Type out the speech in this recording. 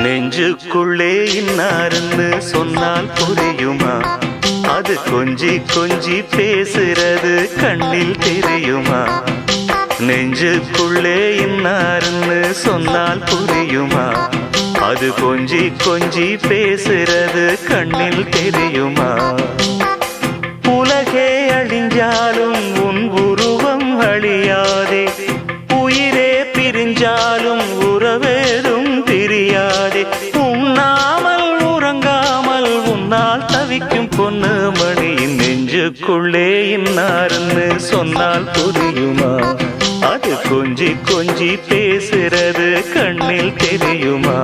நெஞ்சுக்குள்ளே இன்னாருன்னு சொன்னால் புரியுமா? அது கொஞ்சி கொஞ்சி பேசுறது கண்ணில் தெரியுமா? நெஞ்சுக்குள்ளே இன்னாருன்னு சொன்னால் புரியுமா? அது கொஞ்சி கொஞ்சி பேசுறது கண்ணில் தெரியுமா? உலகே அழிஞ்சாலும் உன் உருவம் அழியாதே, உயிரே பிரிஞ்சாலும் உறவேதும் தெரியாதே. உண்ணாமல் உறங்காமல் உன்னால் தவிக்கும் பொண்ணு மணியின் நெஞ்சுக்குள்ளே இன்னாருன்னு சொன்னால் புரியுமா? அது கொஞ்சி கொஞ்சி பேசுறது கண்ணில் தெரியுமா?